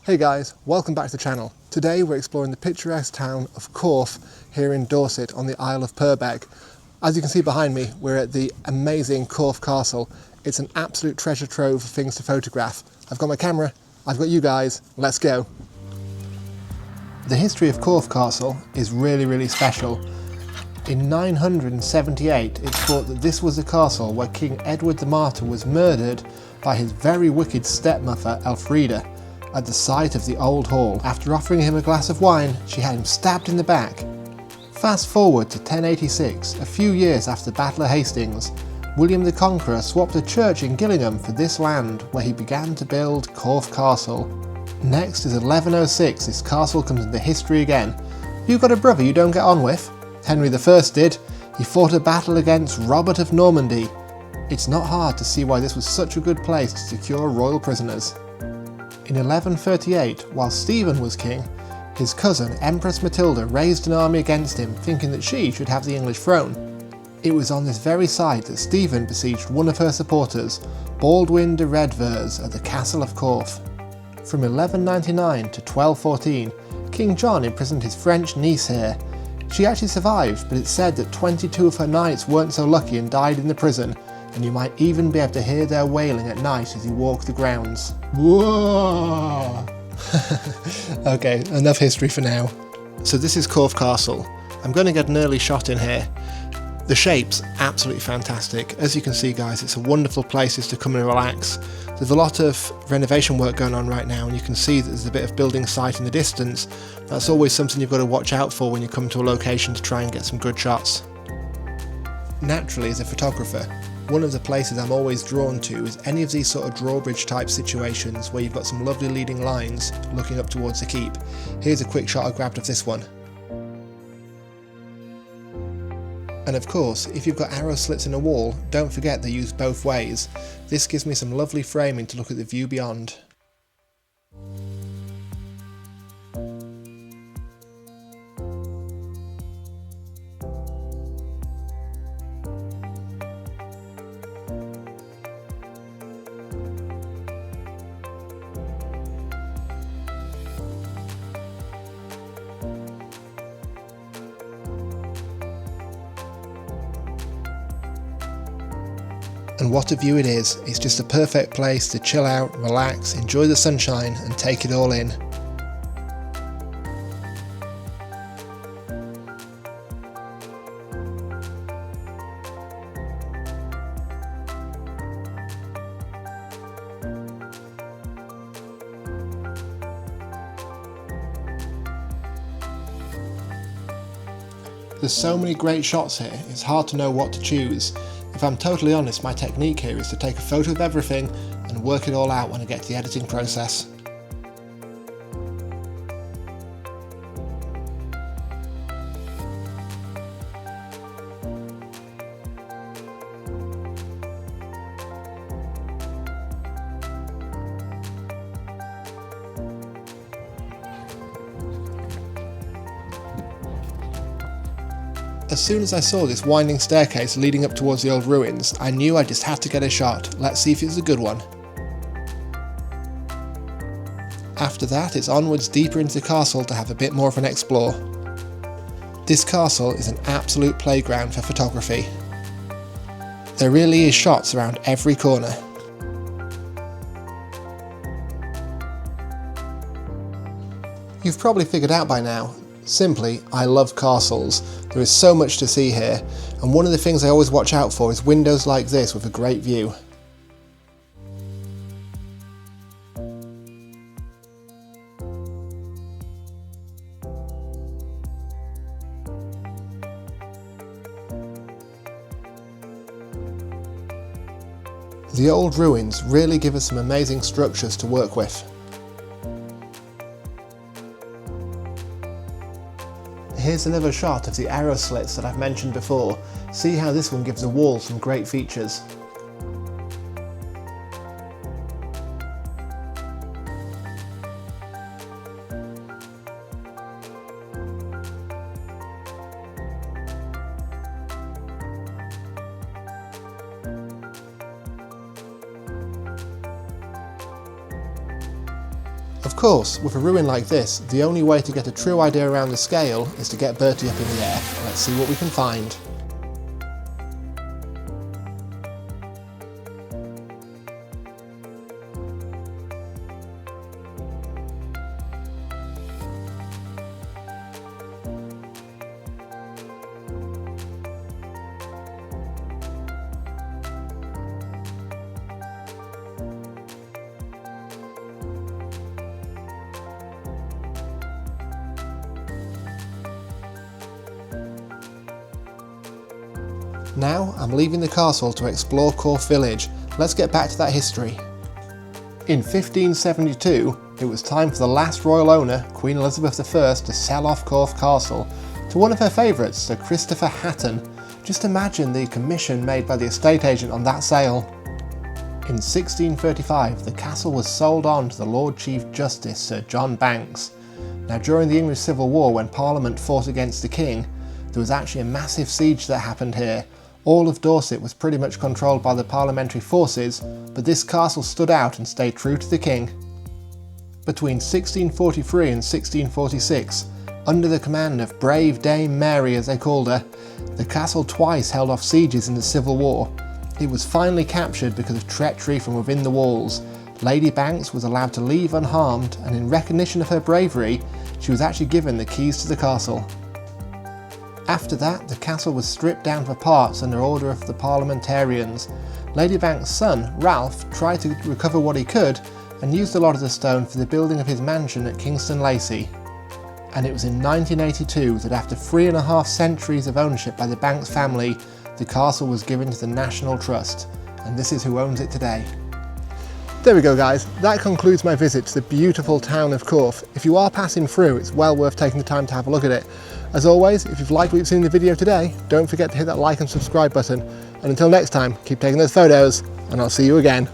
Hey guys, welcome back to the channel. Today we're exploring the picturesque town of Corfe here in Dorset on the Isle of Purbeck. As you can see behind me, we're at the amazing Corfe Castle. It's an absolute treasure trove of things to photograph. I've got my camera, I've got you guys, let's go. The history of Corfe Castle is really special. In 978 it's thought that this was the castle where King Edward the Martyr was murdered by his very wicked stepmother Elfrida. At the site of the old hall. After offering him a glass of wine, she had him stabbed in the back. Fast forward to 1086, a few years after the Battle of Hastings, William the Conqueror swapped a church in Gillingham for this land, where he began to build Corfe Castle. Next is 1106, this castle comes into history again. You got a brother you don't get on with? Henry I did. He fought a battle against Robert of Normandy. It's not hard to see why this was such a good place to secure royal prisoners. In 1138, while Stephen was king, his cousin Empress Matilda raised an army against him, thinking that she should have the English throne. It was on this very site that Stephen besieged one of her supporters, Baldwin de Redvers, at the castle of Corfe. From 1199 to 1214, King John imprisoned his French niece here. She actually survived, but it's said that 22 of her knights weren't so lucky and died in the prison, and you might even be able to hear their wailing at night as you walk the grounds. Whoa! Okay, enough history for now. So this is Corfe Castle. I'm going to get an early shot in here. The shape's absolutely fantastic. As you can see guys, it's a wonderful place to come and relax. There's a lot of renovation work going on right now, and you can see that there's a bit of building site in the distance. That's always something you've got to watch out for when you come to a location to try and get some good shots. Naturally, as a photographer, one of the places I'm always drawn to is any of these sort of drawbridge type situations where you've got some lovely leading lines looking up towards the keep. Here's a quick shot I grabbed of this one. And of course, if you've got arrow slits in a wall, don't forget they're used both ways. This gives me some lovely framing to look at the view beyond. And what a view it is. It's just a perfect place to chill out, relax, enjoy the sunshine and take it all in. There's so many great shots here, it's hard to know what to choose. If I'm totally honest, my technique here is to take a photo of everything and work it all out when I get to the editing process. As soon as I saw this winding staircase leading up towards the old ruins, I knew I just had to get a shot. Let's see if it's a good one. After that, it's onwards deeper into the castle to have a bit more of an explore. This castle is an absolute playground for photography. There really is shots around every corner. You've probably figured out by now, simply, I love castles. There is so much to see here, and one of the things I always watch out for is windows like this with a great view. The old ruins really give us some amazing structures to work with. Here's another shot of the arrow slits that I've mentioned before. See how this one gives the wall some great features. Of course, with a ruin like this, the only way to get a true idea around the scale is to get Bertie up in the air. Let's see what we can find. Now I'm leaving the castle to explore Corfe village. Let's get back to that history. In 1572, it was time for the last royal owner, Queen Elizabeth I, to sell off Corfe Castle to one of her favourites, Sir Christopher Hatton. Just imagine the commission made by the estate agent on that sale. In 1635, the castle was sold on to the Lord Chief Justice, Sir John Banks. Now, during the English Civil War, when Parliament fought against the King, there was actually a massive siege that happened here. All of Dorset was pretty much controlled by the parliamentary forces, but this castle stood out and stayed true to the king. Between 1643 and 1646, under the command of brave Dame Mary as they called her, the castle twice held off sieges in the Civil War. It was finally captured because of treachery from within the walls. Lady Banks was allowed to leave unharmed, and in recognition of her bravery, she was actually given the keys to the castle. After that, the castle was stripped down for parts under order of the parliamentarians. Lady Banks' son, Ralph, tried to recover what he could and used a lot of the stone for the building of his mansion at Kingston Lacey. And it was in 1982 that after 3.5 centuries of ownership by the Banks family, the castle was given to the National Trust, and this is who owns it today. There we go guys, that concludes my visit to the beautiful town of Corfe. If you are passing through, it's well worth taking the time to have a look at it. As always, if you've liked what you've seen in the video today, don't forget to hit that like and subscribe button. And until next time, keep taking those photos, and I'll see you again.